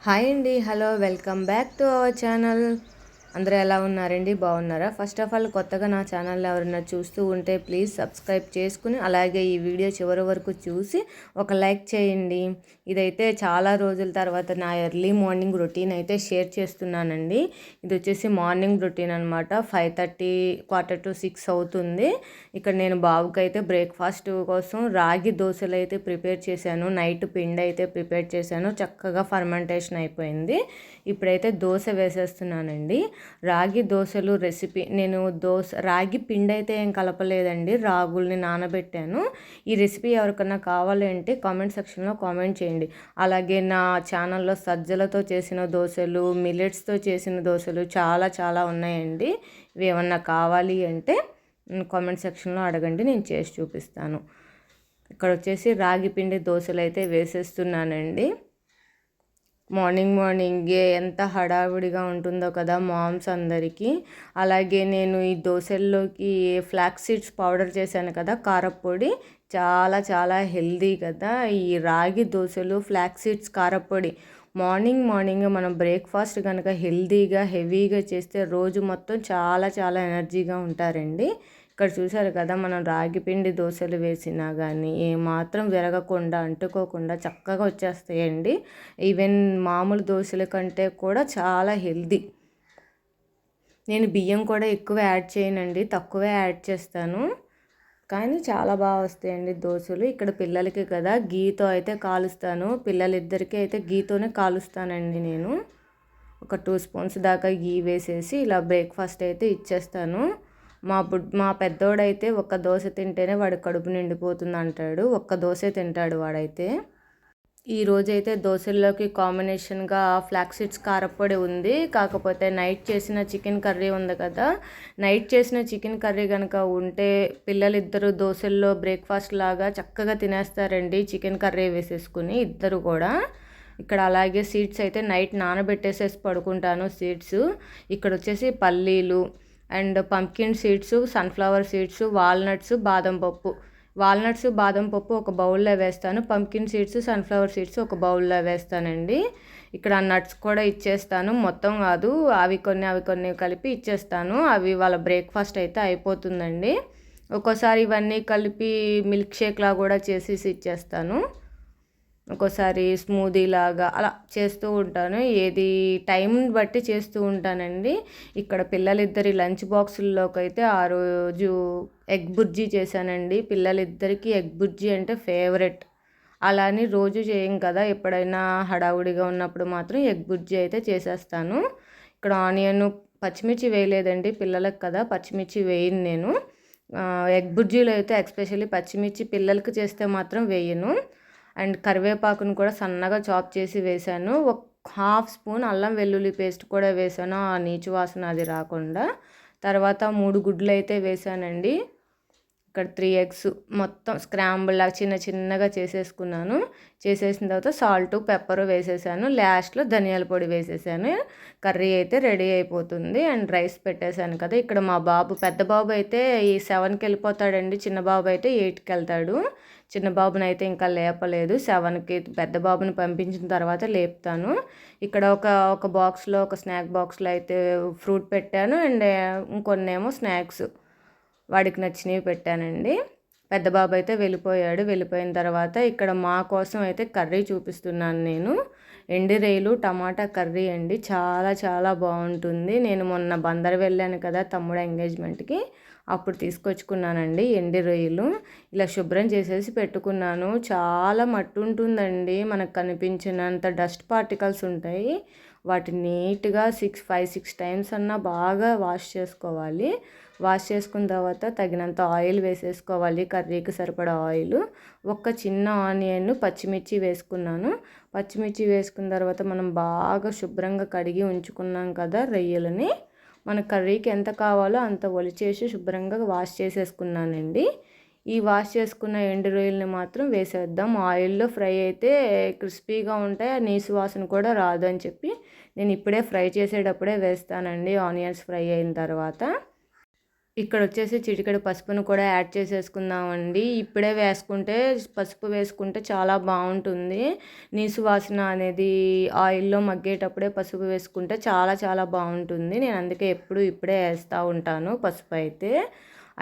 Hi అండి. Hello. Welcome back to our channel. అందరూ ఎలా ఉన్నారండి? బాగున్నారా? ఫస్ట్ ఆఫ్ ఆల్ కొత్తగా నా ఛానల్ ఎవరైనా చూస్తూ ఉంటే ప్లీజ్ సబ్స్క్రైబ్ చేసుకుని అలాగే ఈ వీడియో చివరి వరకు చూసి ఒక లైక్ చేయండి. ఇదైతే చాలా రోజుల తర్వాత నా ఎర్లీ మార్నింగ్ రొటీన్ అయితే షేర్ చేస్తున్నానండి. ఇది వచ్చేసి మార్నింగ్ రొటీన్ అనమాట. 5:30 4:45 అవుతుంది. ఇక్కడ నేను బాబుకి అయితే బ్రేక్ఫాస్ట్ కోసం రాగి దోశలు అయితే ప్రిపేర్ చేశాను. నైట్ పిండి అయితే ప్రిపేర్ చేశాను. చక్కగా ఫర్మెంటేషన్ అయిపోయింది. ఇప్పుడైతే దోశ వేసేస్తున్నానండి. రాగి దోశలు రెసిపీ నేను రాగి పిండి అయితే ఏం కలపలేదండి, రాగుల్ని నానబెట్టాను. ఈ రెసిపీ ఎవరికన్నా కావాలి అంటే కామెంట్ సెక్షన్లో కామెంట్ చేయండి. అలాగే నా ఛానల్లో సజ్జలతో చేసిన దోశలు, మిల్లెట్స్తో చేసిన దోశలు చాలా చాలా ఉన్నాయండి. ఇవి ఏమన్నా కావాలి అంటే కామెంట్ సెక్షన్లో అడగండి, నేను చేసి చూపిస్తాను. ఇక్కడ వచ్చేసి రాగి పిండి దోశలు అయితే వేసేస్తున్నానండి. మార్నింగే ఎంత హడావిడిగా ఉంటుందో కదా మామ్స్ అందరికీ. అలాగే నేను ఈ దోశల్లోకి ఫ్లాక్స్ సీడ్స్ పౌడర్ చేశాను కదా, కారప్పొడి, చాలా చాలా హెల్దీ కదా ఈ రాగి దోశలు. ఫ్లాక్స్ సీడ్స్ కారప్పొడి మార్నింగ్ మనం బ్రేక్ఫాస్ట్ కనుక హెల్దీగా హెవీగా చేస్తే రోజు మొత్తం చాలా చాలా ఎనర్జీగా ఉంటారండి. ఇక్కడ చూసారు కదా, మనం రాగి పిండి దోశలు వేసినా కానీ ఏమాత్రం విరగకుండా అంటుకోకుండా చక్కగా వచ్చేస్తాయండి. ఈవెన్ మామూలు దోశల కంటే కూడా చాలా హెల్దీ. నేను బియ్యం కూడా ఎక్కువ యాడ్ చేయనండి, తక్కువే యాడ్ చేస్తాను, కానీ చాలా బాగా వస్తాయండి దోశలు. ఇక్కడ పిల్లలకి కదా గీతో అయితే కాలుస్తాను. పిల్లలిద్దరికీ అయితే గీతోనే కాలుస్తానండి నేను. ఒక 2 స్పూన్స్ దాకా గీ వేసేసి ఇలా బ్రేక్ఫాస్ట్ అయితే ఇచ్చేస్తాను. మా పెద్దోడైతే ఒక్క దోశ తింటేనే వాడి కడుపు నిండిపోతుంది అంటాడు. ఒక్క దోశ తింటాడు వాడైతే. ఈరోజైతే దోశల్లోకి కాంబినేషన్గా ఫ్లాక్స్ సీడ్స్ కారప్పొడి ఉంది. కాకపోతే నైట్ చేసిన చికెన్ కర్రీ ఉంది కదా, నైట్ చేసిన చికెన్ కర్రీ కనుక ఉంటే పిల్లలిద్దరూ దోశల్లో బ్రేక్ఫాస్ట్ లాగా చక్కగా తినేస్తారండి, చికెన్ కర్రీ వేసేసుకుని ఇద్దరు కూడా. ఇక్కడ అలాగే సీడ్స్ అయితే నైట్ నానబెట్టేసేసి పడుకుంటాను. సీడ్స్ ఇక్కడ వచ్చేసి పల్లీలు and pumpkin seeds, sunflower seeds, walnuts, బాదం పప్పు ఒక బౌల్లో వేస్తాను. పంకిన్ సీడ్స్, సన్ఫ్లవర్ సీడ్స్ ఒక బౌల్లో వేస్తానండి. ఇక్కడ నట్స్ కూడా ఇచ్చేస్తాను, మొత్తం కాదు, అవి కొన్ని కలిపి ఇచ్చేస్తాను. అవి వాళ్ళ బ్రేక్ఫాస్ట్ అయితే అయిపోతుందండి. ఒక్కోసారి ఇవన్నీ కలిపి మిల్క్ షేక్లా కూడా చేసేసి ఇచ్చేస్తాను. ఒక్కోసారి స్మూదీ లాగా అలా చేస్తూ ఉంటాను. ఏది టైంని బట్టి చేస్తూ ఉంటానండి. ఇక్కడ పిల్లలిద్దరి లంచ్ బాక్సుల్లోకి అయితే ఆ రోజు ఎగ్ బుర్జీ చేశానండి. పిల్లలిద్దరికీ ఎగ్ బుర్జీ అంటే ఫేవరెట్. అలా అని రోజు చేయం కదా, ఎప్పుడైనా హడావుడిగా ఉన్నప్పుడు మాత్రం ఎగ్ బుర్జీ అయితే చేసేస్తాను. ఇక్కడ ఆనియన్, పచ్చిమిర్చి వేయలేదండి పిల్లలకు కదా, పచ్చిమిర్చి వేయను నేను. ఎగ్ బుర్జీలో అయితే ఎస్పెషల్లీ పచ్చిమిర్చి పిల్లలకి చేస్తే మాత్రం వేయను. అండ్ కరివేపాకును కూడా సన్నగా చాప్ చేసి వేసాను. ఒక 1/2 స్పూన్ అల్లం వెల్లుల్లి పేస్ట్ కూడా వేసాను, ఆ నీచు వాసన అది రాకుండా. తర్వాత 3 గుడ్లు అయితే వేసానండి. ఇక్కడ 3 ఎగ్స్ మొత్తం స్క్రాంబుల్ లాగా చిన్నగా చేసేసుకున్నాను. చేసేసిన తర్వాత సాల్ట్, పెప్పర్ వేసేసాను. లాస్ట్లో ధనియాల పొడి వేసేసాను. కర్రీ అయితే రెడీ అయిపోతుంది. అండ్ రైస్ పెట్టేశాను కదా. ఇక్కడ మా పెద్ద బాబు అయితే ఈ 7కి వెళ్ళిపోతాడండి, చిన్న బాబు అయితే 8కి వెళ్తాడు. చిన్న బాబుని అయితే ఇంకా లేపలేదు, 7కి పెద్ద బాబుని పంపించిన తర్వాత లేపుతాను. ఇక్కడ ఒక బాక్స్లో, ఒక స్నాక్ బాక్స్లో అయితే ఫ్రూట్ పెట్టాను. అండ్ ఇంకొన్నేమో స్నాక్స్ వాడికి నచ్చినవి పెట్టానండి. పెద్ద బాబు అయితే వెళ్ళిపోయిన తర్వాత ఇక్కడ మా కోసం అయితే కర్రీ చూపిస్తున్నాను నేను. ఎండి రొయ్యలు టమాటా కర్రీ అండి, చాలా చాలా బాగుంటుంది. నేను మొన్న బందర్ వెళ్ళాను కదా తమ్ముడు ఎంగేజ్మెంట్కి, అప్పుడు తీసుకొచ్చుకున్నానండి ఎండి రొయ్యలు. ఇలా శుభ్రం చేసేసి పెట్టుకున్నాను. చాలా మట్టు ఉంటుందండి, మనకు కనిపించినంత డస్ట్ పార్టికల్స్ ఉంటాయి. వాటిని నీట్గా 5-6 టైమ్స్ అన్నా బాగా వాష్ చేసుకోవాలి. వాష్ చేసుకున్న తర్వాత తగినంత ఆయిల్ వేసేసుకోవాలి, కర్రీకి సరిపడా ఆయిల్. ఒక చిన్న ఆనియన్, పచ్చిమిర్చి వేసుకున్నాను. పచ్చిమిర్చి వేసుకున్న తర్వాత మనం బాగా శుభ్రంగా కడిగి ఉంచుకున్నాం కదా రొయ్యలని, మన కర్రీకి ఎంత కావాలో అంత ఒలిచేసి శుభ్రంగా వాష్ చేసేసుకున్నానండి. ఈ వాష్ చేసుకున్న ఎండు రొయ్యలని మాత్రం వేసేద్దాం. ఆయిల్లో ఫ్రై అయితే క్రిస్పీగా ఉంటాయి, నీసు వాసన కూడా రాదు అని చెప్పి నేను ఇప్పుడే ఫ్రై చేసేటప్పుడే వేస్తానండి, ఆనియన్స్ ఫ్రై అయిన తర్వాత. ఇక్కడ వచ్చేసి చిటికెడు పసుపును కూడా యాడ్ చేసేసుకుందామండి. ఇప్పుడే వేసుకుంటే పసుపు వేసుకుంటే చాలా బాగుంటుంది. నీసు వాసన అనేది ఆయిల్లో మగ్గేటప్పుడే పసుపు వేసుకుంటే చాలా చాలా బాగుంటుంది. నేను అందుకే ఎప్పుడు ఇప్పుడే వేస్తూ ఉంటాను పసుపు అయితే.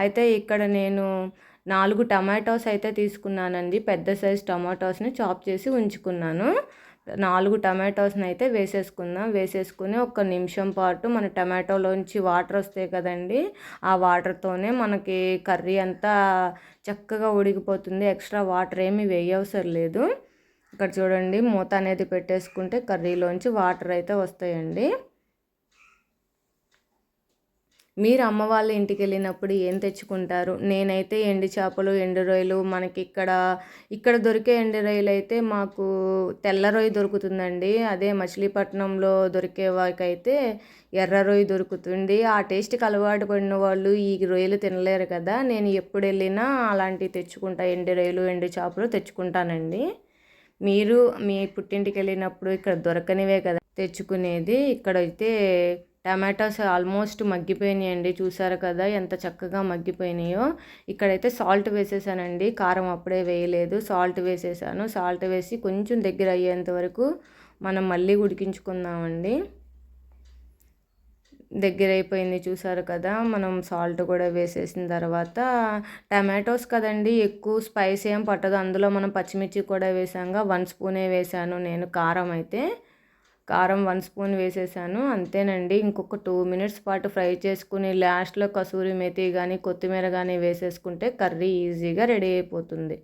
అయితే ఇక్కడ నేను 4 టమాటోస్ అయితే తీసుకున్నానండి. పెద్ద సైజ్ టమాటోస్ని చాప్ చేసి ఉంచుకున్నాను. 4 టమాటోస్ని అయితే వేసేసుకుని ఒక నిమిషం పాటు మన టమాటోలోంచి వాటర్ వస్తాయి కదండి, ఆ వాటర్తోనే మనకి కర్రీ అంతా చక్కగా ఉడికిపోతుంది. ఎక్స్ట్రా వాటర్ ఏమి వేయవసరం లేదు. ఇక్కడ చూడండి, మూత అనేది పెట్టేసుకుంటే కర్రీలోంచి వాటర్ అయితే వస్తాయండి. మీరు అమ్మ వాళ్ళ ఇంటికి వెళ్ళినప్పుడు ఏం తెచ్చుకుంటారు? నేనైతే ఎండు చేపలు, ఎండు రొయ్యలు, మనకి ఇక్కడ దొరికే ఎండు రొయ్యలు అయితే మాకు తెల్ల రొయ్య దొరుకుతుందండి. అదే మచిలీపట్నంలో దొరికే వారికైతే ఎర్ర రొయ్య దొరుకుతుంది. ఆ టేస్ట్కి అలవాటు పడిన వాళ్ళు ఈ రొయ్యలు తినలేరు కదా. నేను ఎప్పుడు వెళ్ళినా అలాంటివి తెచ్చుకుంటా. ఎండు రొయ్యలు, ఎండు చేపలు తెచ్చుకుంటానండి. మీరు మీ పుట్టింటికి వెళ్ళినప్పుడు ఇక్కడ దొరకనివే కదా తెచ్చుకునేది. ఇక్కడైతే టమాటాస్ ఆల్మోస్ట్ మగ్గిపోయినాయండి. చూసారు కదా ఎంత చక్కగా మగ్గిపోయినాయో. ఇక్కడైతే సాల్ట్ వేసేసానండి. కారం అప్పుడే వేయలేదు, సాల్ట్ వేసేసాను. సాల్ట్ వేసి కొంచెం దగ్గర అయ్యేంత వరకు మనం మళ్ళీ ఉడికించుకుందామండి. దగ్గర అయిపోయింది చూసారు కదా. మనం సాల్ట్ కూడా వేసేసిన తర్వాత, టమాటోస్ కదండి ఎక్కువ స్పైస్ ఏం పట్టదు. అందులో మనం పచ్చిమిర్చి కూడా వేసాంగా. 1 స్పూనే వేసాను నేను కారం 1 స్పూన్ వేసేసాను. అంతేనండి. ఇంకొక 2 మినిట్స్ పాటు ఫ్రై చేసుకుని లాస్ట్లో కసూరి మేతి కానీ కొత్తిమీర కానీ వేసేసుకుంటే కర్రీ ఈజీగా రెడీ అయిపోతుంది.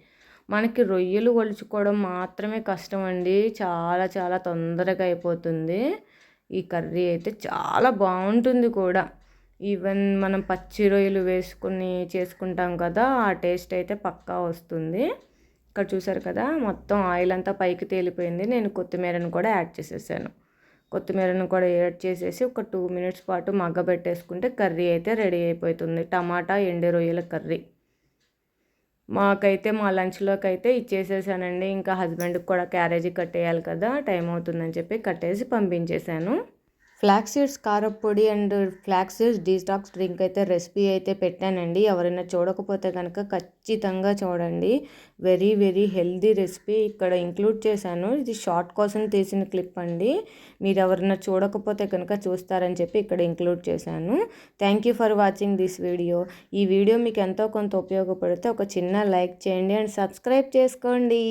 మనకి రొయ్యలు ఒలుచుకోవడం మాత్రమే కష్టం అండి. చాలా చాలా తొందరగా అయిపోతుంది. ఈ కర్రీ అయితే చాలా బాగుంటుంది కూడా. ఈవెన్ మనం పచ్చి రొయ్యలు వేసుకుని చేసుకుంటాం కదా, ఆ టేస్ట్ అయితే పక్కా వస్తుంది. ఇక్కడ చూసారు కదా, మొత్తం ఆయిల్ అంతా పైకి తేలిపోయింది. నేను కొత్తిమీరను కూడా యాడ్ చేసేసాను. కొత్తిమీరను కూడా యాడ్ చేసేసి ఒక 2 మినిట్స్ పాటు మగ్గబెట్టేసుకుంటే కర్రీ అయితే రెడీ అయిపోతుంది. టమాటా ఎండు రొయ్యల కర్రీ మాకైతే మా లంచ్లోకి అయితే ఇచ్చేసేసానండి. ఇంకా హస్బెండ్కి కూడా క్యారేజీ కట్టేయాలి కదా, టైం అవుతుందని చెప్పి కట్టేసి పంపించేశాను. ఫ్లాక్స్ సీడ్స్ కారప్పొడి and flax seeds detox drink అయితే రెసిపీ అయితే పెట్టానండి. ఎవరైనా చూడకపోతే కనుక ఖచ్చితంగా చూడండి. వెరీ వెరీ హెల్దీ రెసిపీ ఇక్కడ ఇంక్లూడ్ చేశాను. ఇది షార్ట్ కోసం తీసిన క్లిప్ అండి. మీరు ఎవరైనా చూడకపోతే కనుక చూస్తారని చెప్పి ఇక్కడ ఇంక్లూడ్ చేశాను. Thank you for watching this video. ఈ వీడియో మీకు ఎంతో కొంత ఉపయోగపడితే ఒక చిన్న లైక్ చేయండి అండ్ సబ్స్క్రైబ్ చేసుకోండి.